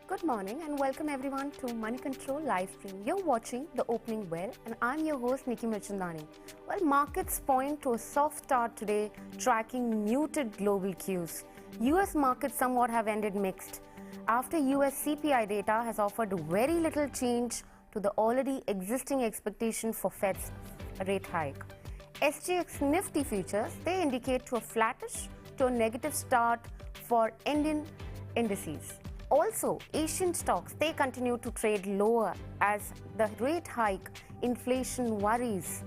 Good morning and welcome everyone to Moneycontrol live stream. You're watching the opening bell and I'm your host Nickey Mirchandani. Well, markets point to a soft start today, tracking muted global cues. US markets somewhat have ended mixed. After US CPI data has offered very little change to the already existing expectation for Fed's rate hike. SGX Nifty futures, they indicate to a flattish to a negative start for Indian indices. Also, Asian stocks, they continue to trade lower as the rate hike, inflation worries.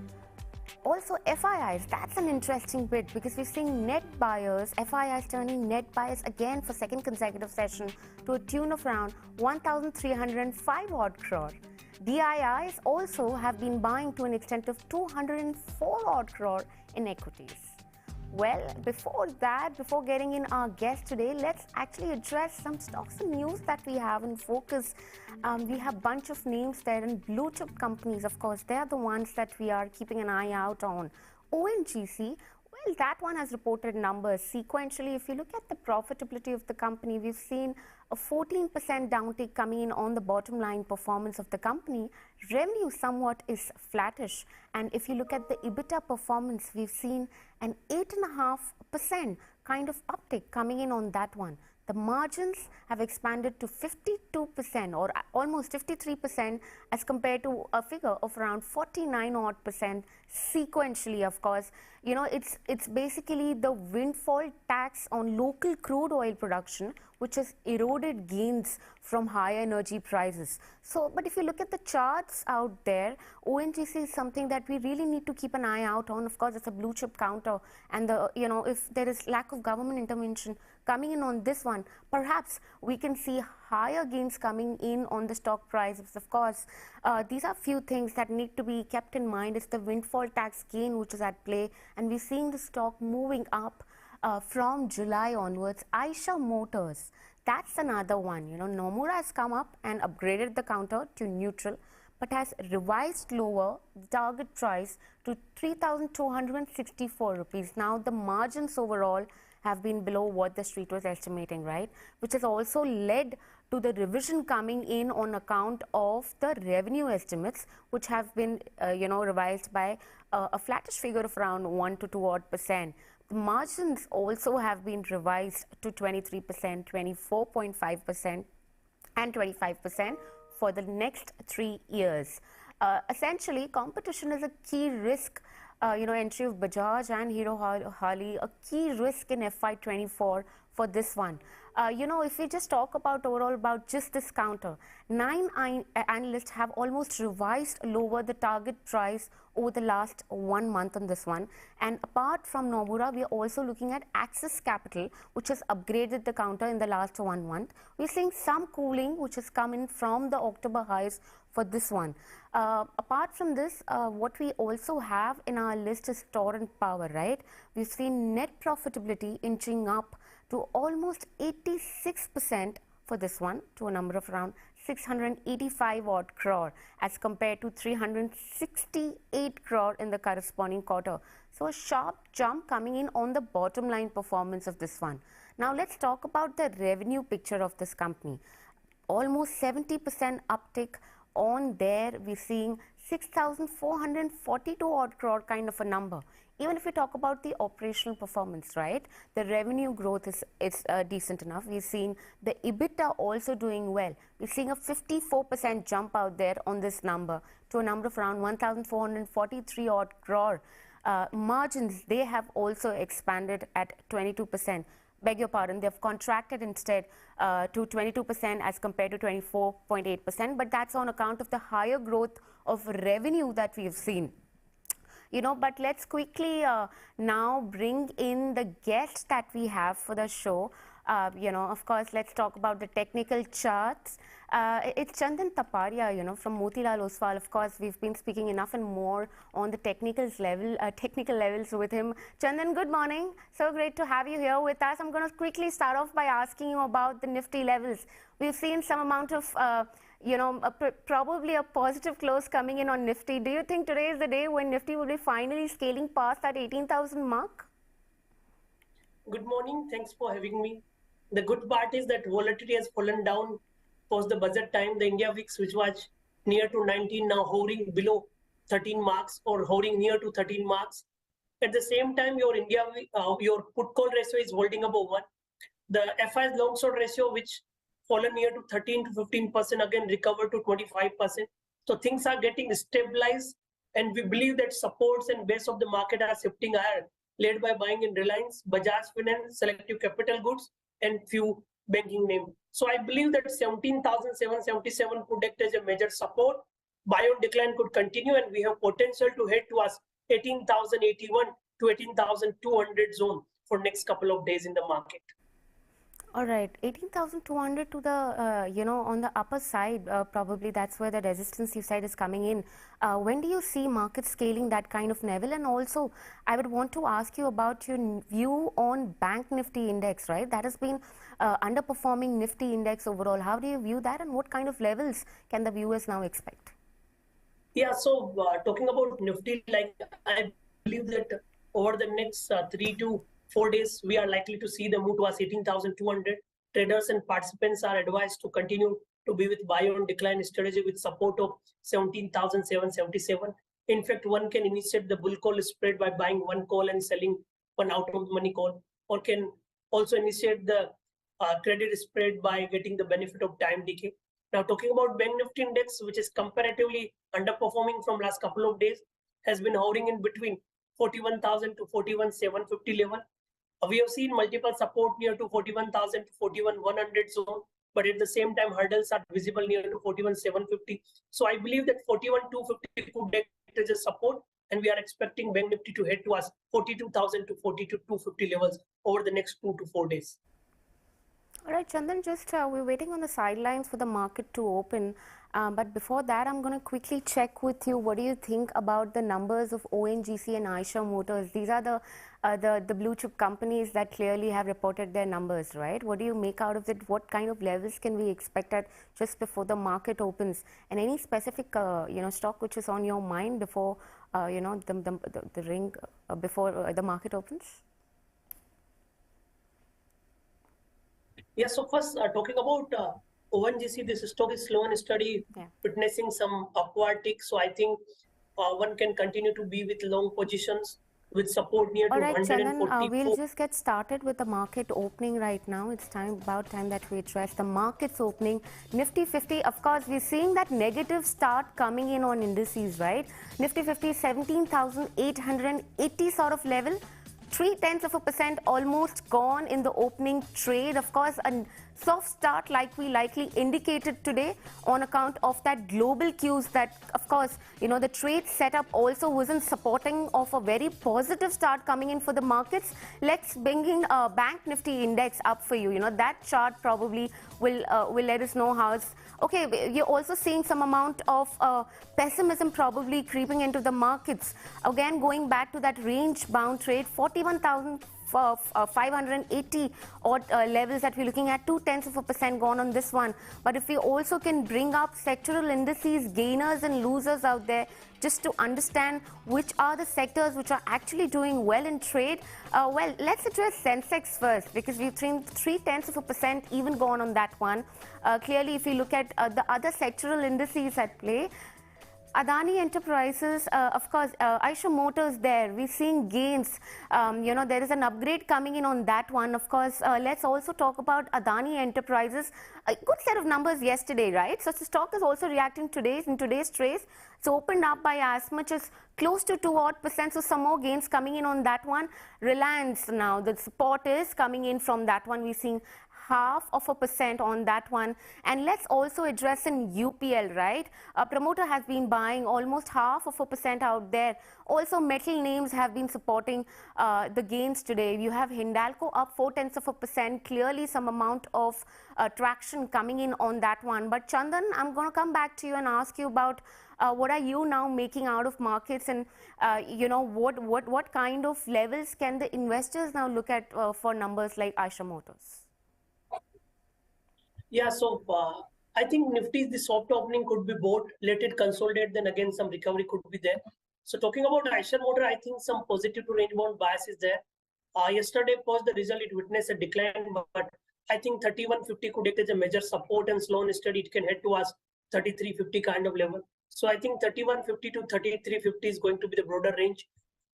Also, FIIs, that's an interesting bit because we're seeing net buyers, FIIs turning net buyers again for second consecutive session to a tune of around 1,305 odd crore. DIIs also have been buying to an extent of 204 odd crore in equities. Well, before getting in our guest today, let's actually address some stocks and news that we have in focus. We have a bunch of names there and blue chip companies, of course, they're the ones that we are keeping an eye out on. ONGC, well, that one has reported numbers. Sequentially, if you look at the profitability of the company, we've seen a 14% downtick coming in on the bottom line performance of the company. Revenue somewhat is flattish. And if you look at the EBITDA performance, we've seen an 8.5% kind of uptick coming in on that one. The margins have expanded to 52% or almost 53% as compared to a figure of around 49 odd percent sequentially, of course. You know, it's basically the windfall tax on local crude oil production which has eroded gains from higher energy prices. So, but if you look at the charts out there, ONGC is something that we really need to keep an eye out on. Of course, it's a blue chip counter, and if there is lack of government intervention coming in on this one, perhaps we can see higher gains coming in on the stock prices. Of course, these are few things that need to be kept in mind. It's the windfall tax gain which is at play, and we're seeing the stock moving up from July onwards. Eicher Motors, that's another one. You know, Nomura has come up and upgraded the counter to neutral, but has revised lower the target price to 3,264 rupees. Now, the margins overall have been below what the street was estimating, right? Which has also led to the revision coming in on account of the revenue estimates, which have been, revised by a flattish figure of around 1 to 2 odd percent. The margins also have been revised to 23%, 24.5%, and 25% for the next 3 years. Essentially, competition is a key risk. Entry of Bajaj and Hero Harley, a key risk in FY24 for this one. If we just talk about overall about just this counter, 9 analysts have almost revised lower the target price over the last 1 month on this one. And apart from Nomura, we are also looking at Axis Capital, which has upgraded the counter in the last 1 month. We're seeing some cooling, which has come in from the October highs for this one. Apart from this, what we also have in our list is Torrent Power, right? We've seen net profitability inching up to almost 86% for this one, to a number of around 685 odd crore as compared to 368 crore in the corresponding quarter. So a sharp jump coming in on the bottom line performance of this one. Now let's talk about the revenue picture of this company. Almost 70% uptick on there. We're seeing 6,442 odd crore kind of a number. Even if we talk about the operational performance, right, the revenue growth is decent enough. We've seen the EBITDA also doing well. We're seeing a 54% jump out there on this number to a number of around 1,443 odd crore. Margins, they have also expanded at 22%. Beg your pardon, they've contracted instead to 22% as compared to 24.8%, but that's on account of the higher growth of revenue that we've seen. But let's quickly now bring in the guests that we have for the show. Of course, let's talk about the technical charts. It's Chandan Taparia, from Motilal, Oswal. Of course, we've been speaking enough and more on the technical levels with him. Chandan, good morning. So great to have you here with us. I'm going to quickly start off by asking you about the Nifty levels. We've seen some amount of probably a positive close coming in on Nifty. Do you think today is the day when Nifty will be finally scaling past that 18,000 mark? Good morning. Thanks for having me. The good part is that volatility has fallen down post the budget time, the India VIX, which was near to 19, now hovering below 13 marks or hovering near to 13 marks. At the same time, your your put call ratio is holding above 1. The FI's long short ratio, which fallen near to 13 to 15%, again recovered to 25%. So things are getting stabilized, and we believe that supports and base of the market are shifting higher, led by buying in Reliance, Bajaj Finance, selective capital goods, and few banking names. So I believe that 17,777 could act as a major support. Buy on decline could continue, and we have potential to head towards 18,081 to 18,200 zone for next couple of days in the market. All right, 18,200 to the, on the upper side, probably that's where the resistance you said is coming in. When do you see markets scaling that kind of level? And also, I would want to ask you about your view on Bank Nifty index, right? That has been underperforming Nifty index overall. How do you view that, and what kind of levels can the viewers now expect? Yeah, so talking about Nifty, like I believe that over the next 3 to 4 days, we are likely to see the move towards 18,200. Traders and participants are advised to continue to be with buy on decline strategy with support of 17,777. In fact, one can initiate the bull call spread by buying one call and selling one out of money call, or can also initiate the credit spread by getting the benefit of time decay. Now, talking about Bank Nifty index, which is comparatively underperforming from last couple of days, has been hovering in between 41,000 to 41,750 level. We have seen multiple support near to 41,000 to 41,100 zone, but at the same time, hurdles are visible near to 41,750. So I believe that 41,250 could act as a support, and we are expecting Bank Nifty to head towards 42,000 to 42,250 levels over the next 2 to 4 days. All right, Chandan, just we're waiting on the sidelines for the market to open. But before that, I'm going to quickly check with you. What do you think about the numbers of ONGC and Eicher Motors? These are the blue chip companies that clearly have reported their numbers, right? What do you make out of it? What kind of levels can we expect at just before the market opens? And any specific, stock which is on your mind before, the ring before the market opens? Yeah, so first talking about ONGC, this stock is slow and steady, witnessing some upward tick. So I think one can continue to be with long positions with support near to 144. Chandan, we'll just get started with the market opening right now. It's about time that we address the markets opening. Nifty 50, of course, we're seeing that negative start coming in on indices, right? Nifty 50, 17,880 sort of level. 0.3% almost gone in the opening trade. Of course, a soft start like we likely indicated today on account of that global cues that, of course, the trade setup also wasn't supporting of a very positive start coming in for the markets. Let's bring in Bank Nifty index up for you. That chart probably will let us know how it's. Okay, you're also seeing some amount of pessimism probably creeping into the markets. Again, going back to that range-bound trade, 41,580 odd levels that we're looking at, 0.2% gone on this one. But if we also can bring up sectoral indices, gainers and losers out there, just to understand which are the sectors which are actually doing well in trade. Well, let's address Sensex first, because we've seen 0.3% even gone on that one. Clearly, if you look at the other sectoral indices at play, Adani Enterprises, of course, Eicher Motors there, we're seeing gains. There is an upgrade coming in on that one. Of course, let's also talk about Adani Enterprises. A good set of numbers yesterday, right? So the stock is also reacting in today's trades. It's opened up by as much as close to 2%. So some more gains coming in on that one. Reliance now, the support is coming in from that one. We're seeing 0.5% on that one. And let's also address in UPL, right? A promoter has been buying almost 0.5% out there. Also, metal names have been supporting the gains today. You have Hindalco up 0.4%. Clearly, some amount of traction coming in on that one. But Chandan, I'm going to come back to you and ask you about what are you now making out of markets, and what kind of levels can the investors now look at for numbers like Eicher Motors? Yeah, so I think Nifty, the soft opening could be both. Let it consolidate, then again some recovery could be there. So talking about Eicher Motor, I think some positive to range bound bias is there. Yesterday, post the result, it witnessed a decline, but I think 3150 could act as a major support, and slow and steady it can head towards 3350 kind of level. So I think 3150 to 3350 is going to be the broader range.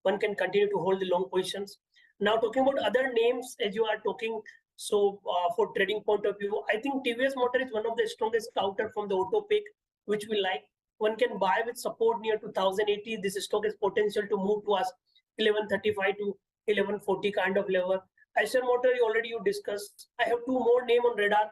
One can continue to hold the long positions. Now talking about other names as you are talking, so for trading point of view, I think TVS Motor is one of the strongest counter from the auto pick, which we like. One can buy with support near 2080. This stock has potential to move towards 1135 to 1140 kind of level. Eicher Motor, already you discussed. I have two more names on radar,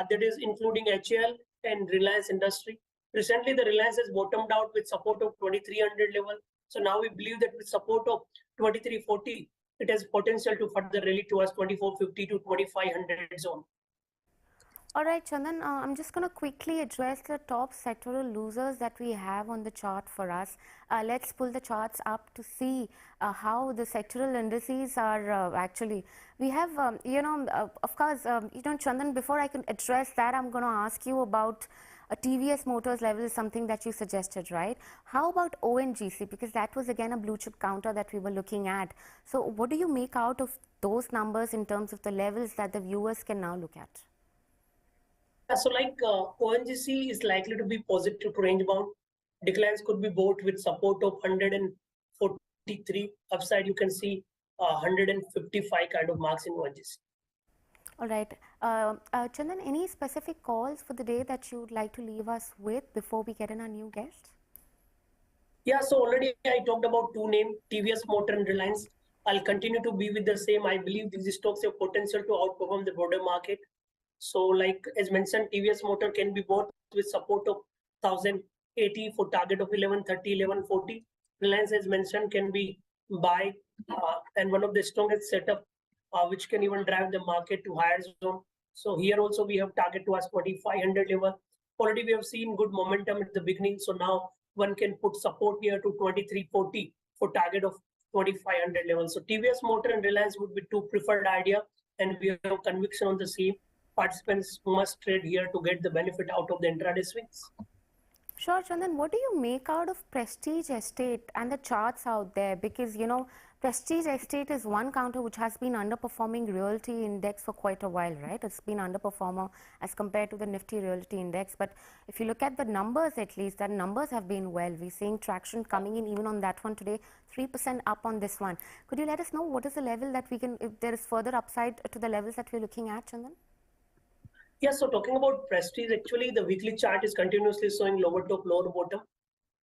that is including HAL and Reliance Industry. Recently, the Reliance has bottomed out with support of 2300 level. So now we believe that with support of 2340, it has potential to further rally towards 2450 to 2500 zone. All right, Chandan, I'm just going to quickly address the top sectoral losers that we have on the chart for us. Let's pull the charts up to see how the sectoral indices are actually. We have, of course, Chandan, before I can address that, I'm going to ask you about a TVS Motors level is something that you suggested, right? How about ONGC? Because that was again a blue chip counter that we were looking at. So what do you make out of those numbers in terms of the levels that the viewers can now look at? So like ONGC is likely to be positive to range bound. Declines could be bought with support of 143. Upside you can see 155 kind of marks in ONGC. All right. Chandan, any specific calls for the day that you would like to leave us with before we get in our new guest? Yeah, so already I talked about two names, TVS Motor and Reliance. I'll continue to be with the same. I believe these stocks have potential to outperform the broader market. So like as mentioned, TVS Motor can be bought with support of 1080 for target of 1130, 1140. Reliance as mentioned can be buy and one of the strongest setup which can even drive the market to higher zone. So here also we have target towards 2500 level. Already we have seen good momentum at the beginning. So now one can put support here to 2340 for target of 2500 level. So TVS Motor and Reliance would be two preferred idea, and we have conviction on the same. Participants must trade here to get the benefit out of the intraday swings. Sure, Chandan, what do you make out of Prestige Estate and the charts out there? Because, Prestige Estate is one counter which has been underperforming Realty Index for quite a while, right? It's been underperformer as compared to the Nifty Realty Index. But if you look at the numbers, at least, the numbers have been well. We're seeing traction coming in even on that one today, 3% up on this one. Could you let us know what is the level that we can, if there is further upside to the levels that we're looking at, Chandan? Yeah, so talking about Prestige, actually the weekly chart is continuously showing lower top, lower bottom.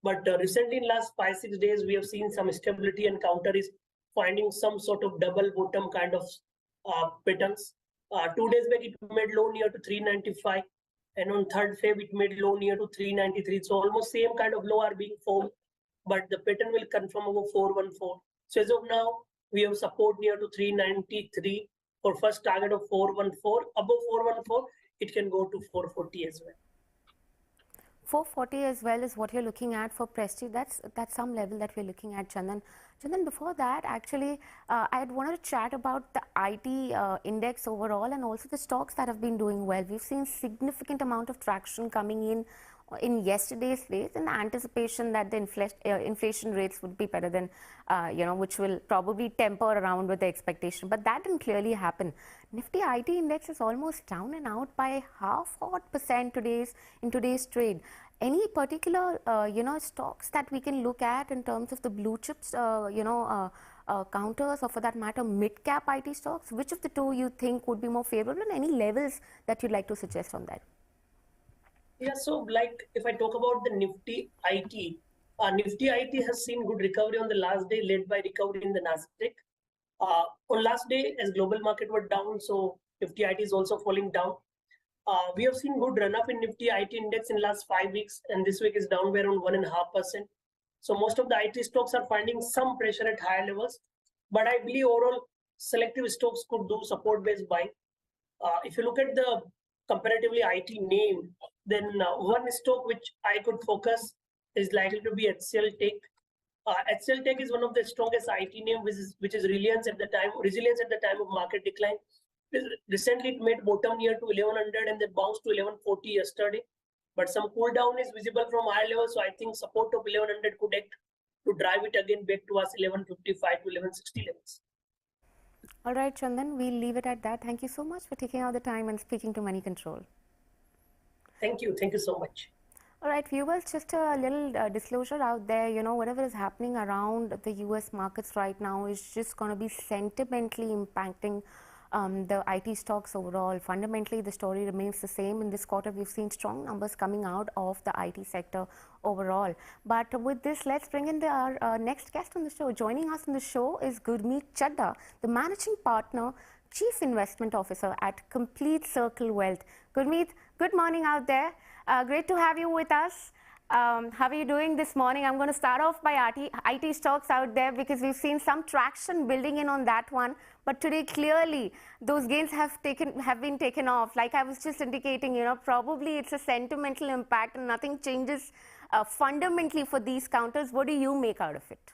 But recently in last 5-6 days, we have seen some stability and counter is finding some sort of double bottom kind of patterns. 2 days back, it made low near to 395. And on 3rd Feb, it made low near to 393. So almost same kind of low are being formed, but the pattern will confirm over 414. So as of now, we have support near to 393 for first target of 414. Above 414, it can go to 440 as well. 440 as well is what you're looking at for Prestige. That's some level that we're looking at, Chandan. Chandan, before that, actually, I'd wanted to chat about the IT index overall and also the stocks that have been doing well. We've seen significant amount of traction coming in yesterday's rates in the anticipation that the inflation rates would be better than, which will probably temper around with the expectation. But that didn't clearly happen. Nifty IT index is almost down and out by 0.5% in today's trade. Any particular, stocks that we can look at in terms of the blue chips, counters, or for that matter, mid-cap IT stocks? Which of the two you think would be more favorable, and any levels that you'd like to suggest on that? Yeah, so like if I talk about the Nifty IT has seen good recovery on the last day, led by recovery in the Nasdaq. On last day, as global market were down, so Nifty IT is also falling down. We have seen good run up in Nifty IT index in last 5 weeks, and this week is down by around 1.5%. So most of the IT stocks are finding some pressure at higher levels, but I believe overall selective stocks could do support-based buying. If you look at the comparatively IT name, then one stock which I could focus is likely to be HCL Tech. HCL Tech is one of the strongest IT name, which is resilience at the time of market decline. Recently, it made bottom near to 1100 and then bounced to 1140 yesterday. But some cool down is visible from higher levels, so I think support of 1100 could act to drive it again back to us 1155 to 1160 levels. All right, Chandan, we'll leave it at that. Thank you so much for taking out the time and speaking to Money Control. Thank you. Thank you so much. All right, viewers, just a little disclosure out there. Whatever is happening around the US markets right now is just going to be sentimentally impacting the IT stocks overall. Fundamentally, the story remains the same. In this quarter, we've seen strong numbers coming out of the IT sector overall. But with this, let's bring in our next guest on the show. Joining us on the show is Gurmeet Chaddha, the managing partner, Chief Investment Officer at Complete Circle Wealth. Gurmeet, good morning out there. Great to have you with us. How are you doing this morning? I'm going to start off by IT stocks out there because we've seen some traction building in on that one. But today, clearly, those gains have been taken off. Like I was just indicating, probably it's a sentimental impact and nothing changes fundamentally for these counters. What do you make out of it?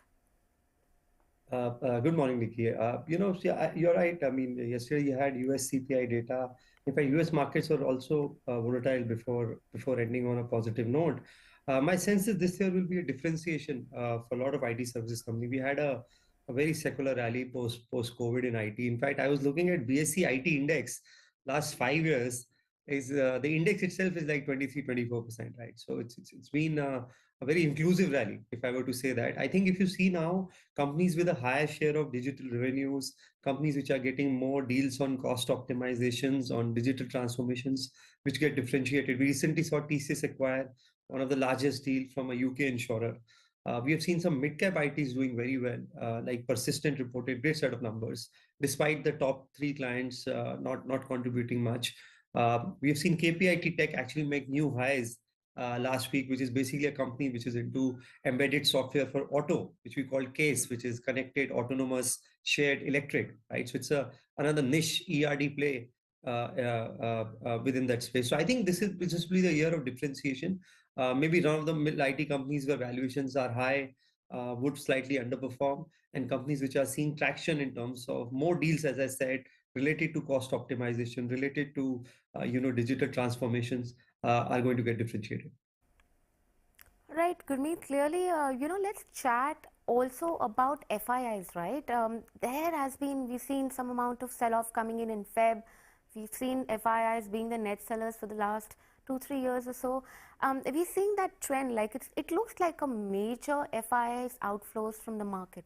Good morning, Nickey. You're right. I mean, yesterday you had US CPI data. In fact, US markets were also volatile before ending on a positive note. My sense is this year will be a differentiation for a lot of IT services companies. We had a very secular rally post-COVID in IT. In fact, I was looking at BSE IT index last 5 years. Is the index itself is like 23-24%, right? So it's been a very inclusive rally, if I were to say that. I think if you see now, companies with a higher share of digital revenues, companies which are getting more deals on cost optimizations, on digital transformations, which get differentiated. We recently saw TCS acquire one of the largest deals from a UK insurer. We have seen some mid-cap ITs doing very well, like Persistent reported great set of numbers, despite the top 3 clients not contributing much. We have seen KPIT Tech actually make new highs last week, which is basically a company which is into embedded software for auto, which we call CASE, which is connected autonomous shared electric, right? So it's another niche ERD play within that space. So I think this will be the year of differentiation. Maybe none of the middle IT companies where valuations are high would slightly underperform, and companies which are seeing traction in terms of more deals, as I said, related to cost optimization, related to digital transformations, are going to get differentiated. Right, Gurmeet, clearly, let's chat also about FIIs, right? We've seen some amount of sell-off coming in Feb. We've seen FIIs being the net sellers for the last 2-3 years or so. We're seeing that trend, like it looks like a major FIIs outflows from the market.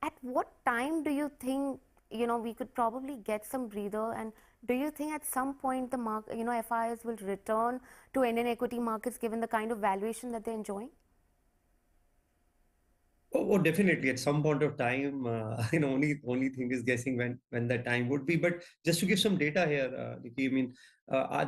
At what time do you think, we could probably get some breather, and do you think at some point the market, FIIs will return to Indian equity markets given the kind of valuation that they're enjoying? Oh, definitely. At some point of time, only thing is guessing when that time would be. But just to give some data here, Nickey, I mean,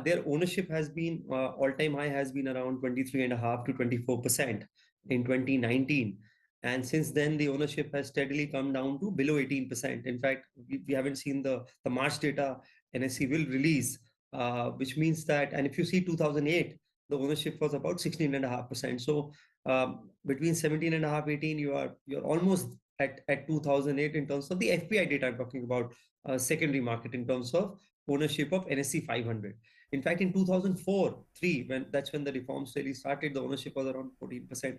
their ownership has been all-time high has been around 23.5 to 24% in 2019. And since then, the ownership has steadily come down to below 18%. In fact, we haven't seen the March data NSE will release, which means that, and if you see 2008, the ownership was about 16.5%. So between 17.5, 18, you're almost at 2008 in terms of the FPI data. I'm talking about secondary market in terms of ownership of NSE 500. In fact, in 2004-3, that's when the reforms really started, the ownership was around 14%.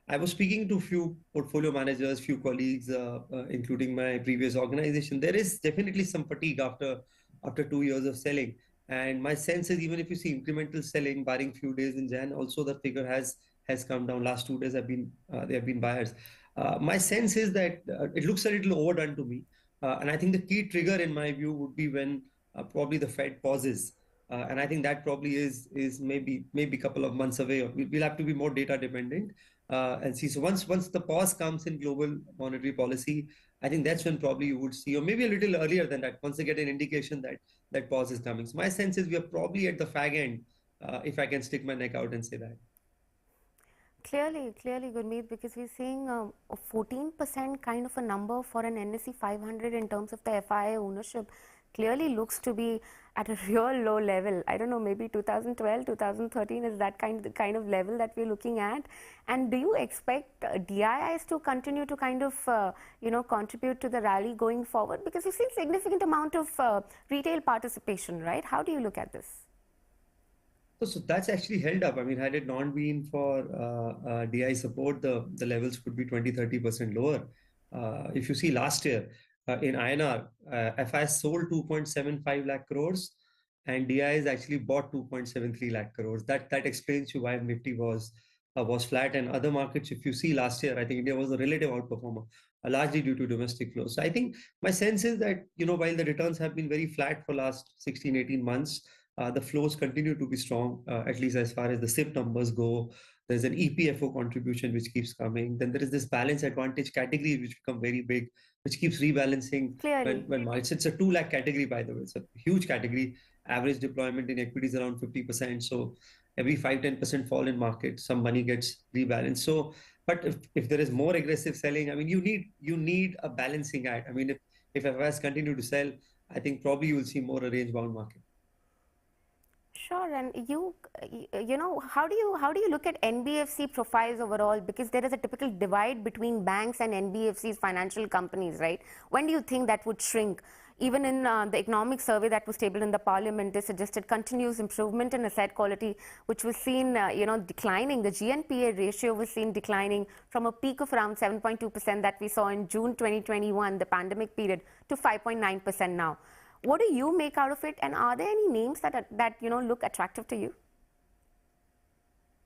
I was speaking to a few portfolio managers, few colleagues, including my previous organization. There is definitely some fatigue after 2 years of selling. And my sense is, even if you see incremental selling, barring few days in Jan, also the figure has come down. Last 2 days there have been buyers. My sense is that it looks a little overdone to me. And I think the key trigger in my view would be when probably the Fed pauses. And I think that probably is maybe a couple of months away. We'll have to be more data dependent and see. So once the pause comes in global monetary policy, I think that's when probably you would see, or maybe a little earlier than that, once they get an indication that pause is coming. So my sense is we are probably at the fag end, if I can stick my neck out and say that. Clearly, Gurmeet, because we're seeing a 14% kind of a number for an NSE 500 in terms of the FII ownership. Clearly looks to be at a real low level. I don't know, maybe 2012, 2013 is that kind of level that we're looking at. And do you expect DIIs to continue to kind of, contribute to the rally going forward? Because we've seen significant amount of retail participation, right? How do you look at this? So that's actually held up. I mean, had it not been for DI support, the levels could be 20-30% lower. If you see last year, in INR, FIs sold 2.75 lakh crores and DIs actually bought 2.73 lakh crores. That explains you why Nifty was flat. And other markets, if you see last year, I think India was a relative outperformer, largely due to domestic flows. So I think my sense is that, while the returns have been very flat for last 16, 18 months, the flows continue to be strong, at least as far as the SIP numbers go. There's an EPFO contribution which keeps coming. Then there is this balance advantage category which become very big, which keeps rebalancing Clearly. when markets. It's a 2 lakh category, by the way. It's a huge category. Average deployment in equities around 50%. So every 5-10% fall in market, some money gets rebalanced. So, but if there is more aggressive selling, I mean, you need a balancing act. I mean, if FIs continue to sell, I think probably you will see more a range bound market. Sure, and how do you look at NBFC profiles overall? Because there is a typical divide between banks and NBFCs, financial companies, right? When do you think that would shrink? Even in the economic survey that was tabled in the parliament, they suggested continuous improvement in asset quality, which was seen, declining. The GNPA ratio was seen declining from a peak of around 7.2% that we saw in June 2021, the pandemic period, to 5.9% now. What do you make out of it, and are there any names that look attractive to you?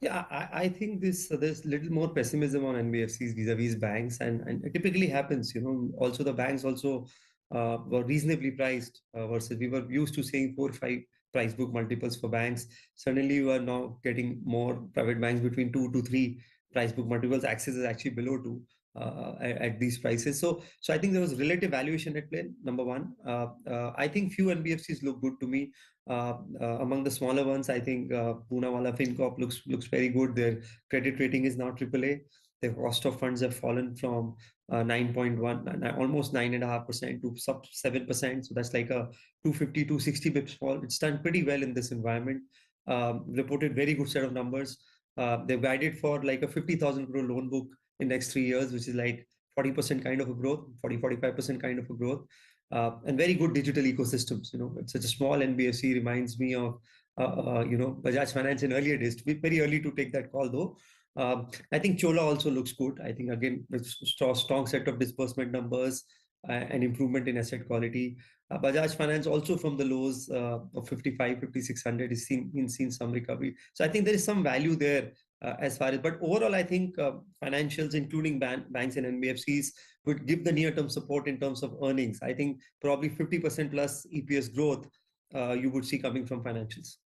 Yeah, I think there's little more pessimism on NBFCs vis-a-vis banks, and it typically happens. Also the banks also were reasonably priced versus we were used to seeing 4 or 5 price book multiples for banks. Suddenly you are now getting more private banks between 2 to 3 price book multiples. Axis is actually below 2 at these prices. So I think there was relative valuation at play, number one. I think few NBFCs look good to me. Among the smaller ones, I think Poonawalla FinCorp looks very good. Their credit rating is now AAA. Their cost of funds have fallen from 9.1, almost 9.5% to sub 7%. So that's like a 250, 260 bips fall. It's done pretty well in this environment. Reported very good set of numbers. They've guided for like a 50,000 crore loan book in next 3 years, which is like 40% kind of a growth, 45% kind of a growth. And very good digital ecosystems. It's such a small NBFC, reminds me of Bajaj Finance in earlier days. Very early to take that call though. I think Chola also looks good. I think again, with strong set of disbursement numbers and improvement in asset quality. Bajaj Finance also from the lows of 55, 5,600 is seen some recovery. So I think there is some value there as far as, but overall, I think financials, including banks and NBFCs, would give the near-term support in terms of earnings. I think probably 50% plus EPS growth you would see coming from financials.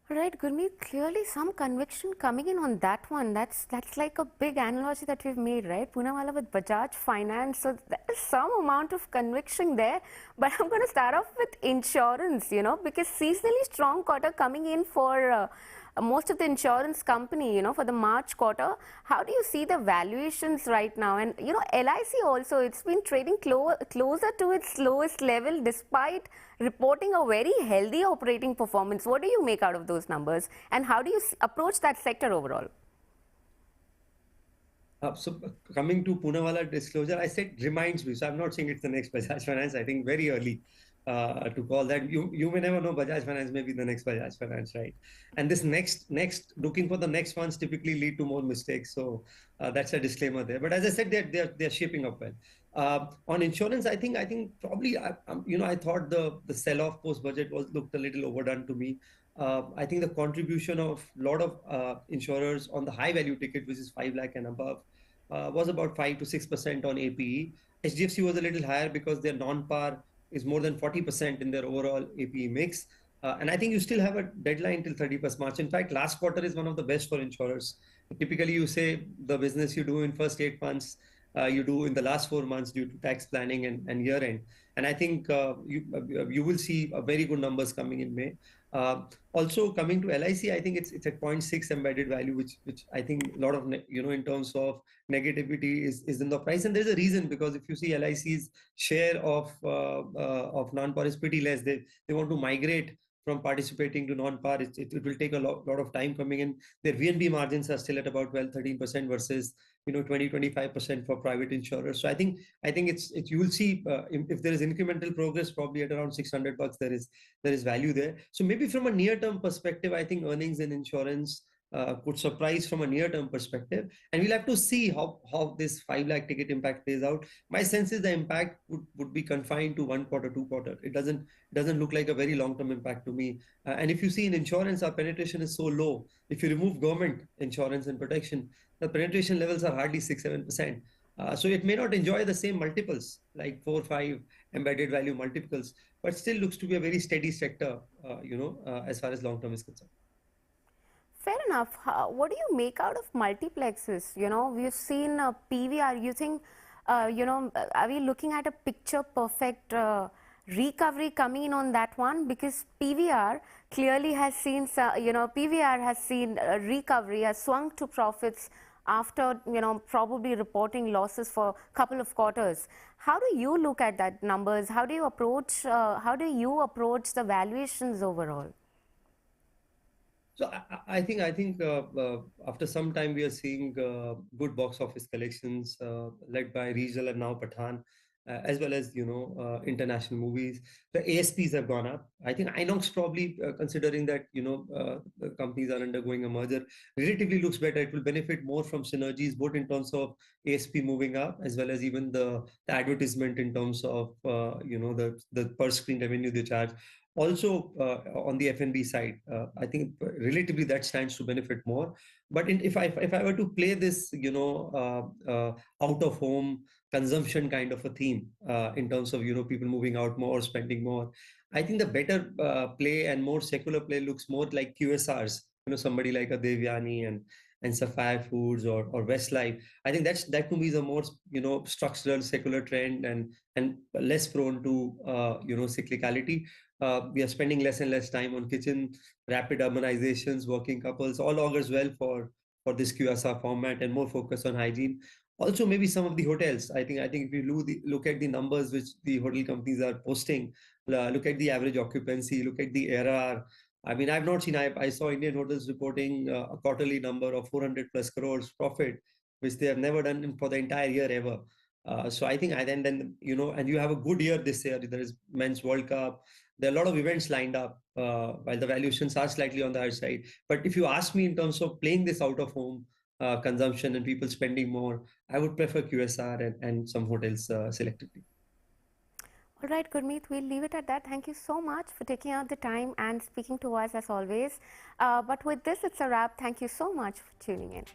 Right, Gurmeet, clearly some conviction coming in on that one. That's like a big analogy that we've made, right? Poonawalla with Bajaj Finance. So there is some amount of conviction there. But I'm going to start off with insurance, because seasonally strong quarter coming in for most of the insurance company, for the March quarter. How do you see the valuations right now? And, LIC also, it's been trading closer to its lowest level despite reporting a very healthy operating performance. What do you make out of those numbers? And how do you approach that sector overall? So coming to Poonawalla disclosure, I said reminds me. So I'm not saying it's the next Bajaj Finance. I think very early to call that. You may never know, Bajaj Finance may be the next Bajaj Finance, right? And this next looking for the next ones typically lead to more mistakes. So that's a disclaimer there. But as I said, they're shaping up well. On insurance, I think probably I thought the sell-off post budget looked a little overdone to me. I think the contribution of a lot of insurers on the high value ticket, which is 5 lakh and above, was about 5 to 6% on APE. HDFC was a little higher because their non-par is more than 40% in their overall APE mix. And I think you still have a deadline till 31st March. In fact, last quarter is one of the best for insurers. Typically, you say the business you do in first 8 months, you do in the last 4 months due to tax planning and year end. And I think you will see very good numbers coming in May. Also coming to LIC, I think it's at 0.6 embedded value, which I think a lot of, in terms of negativity is in the price. And there's a reason, because if you see LIC's share of non-par is pretty less. They want to migrate from participating to non-par. It will take a lot of time coming in. Their VNB margins are still at about 12-13% versus 20-25% for private insurers. So I think you will see if there is incremental progress, probably at around $600, there is value there. So maybe from a near-term perspective, I think earnings in insurance could surprise from a near-term perspective, and we'll have to see how this 5 lakh ticket impact plays out. My sense is the impact would be confined to 1 quarter, 2 quarter. It doesn't look like a very long-term impact to me. And if you see in insurance, our penetration is so low. If you remove government insurance and protection, the penetration levels are hardly 6-7%. So it may not enjoy the same multiples like 4-5 embedded value multiples, but still looks to be a very steady sector, as far as long-term is concerned. Fair enough. What do you make out of multiplexes? We've seen PVR. You think, are we looking at a picture perfect recovery coming in on that one? Because PVR clearly has seen, PVR has seen a recovery, has swung to profits after, probably reporting losses for a couple of quarters. How do you look at that numbers? How do you approach the valuations overall? So I think after some time we are seeing good box office collections led by regional and now Pathan, as well as international movies. The ASPs have gone up. I think Inox probably considering that the companies are undergoing a merger, relatively looks better. It will benefit more from synergies both in terms of ASP moving up as well as even the advertisement in terms of the per screen revenue they charge. Also, on the F&B side, I think relatively that stands to benefit more. But if I were to play this, out of home consumption kind of a theme in terms of people moving out more, spending more, I think the better play and more secular play looks more like QSRs. Somebody like a Devyani and Sapphire Foods or Westlife. I think that to me is a more structural secular trend and less prone to cyclicality. We are spending less and less time on kitchen, rapid urbanizations, working couples, all augurs well for this QSR format and more focus on hygiene. Also, maybe some of the hotels. I think if you look at the numbers which the hotel companies are posting, look at the average occupancy, look at the ARR. I mean, I've not seen. I saw Indian hotels reporting a quarterly number of 400 plus crores profit, which they have never done for the entire year ever. So I think, and you have a good year this year. There is Men's World Cup. There are a lot of events lined up, while the valuations are slightly on the higher side. But if you ask me in terms of playing this out of home consumption and people spending more, I would prefer QSR and some hotels selectively. All right, Gurmeet, we'll leave it at that. Thank you so much for taking out the time and speaking to us as always. But with this, it's a wrap. Thank you so much for tuning in.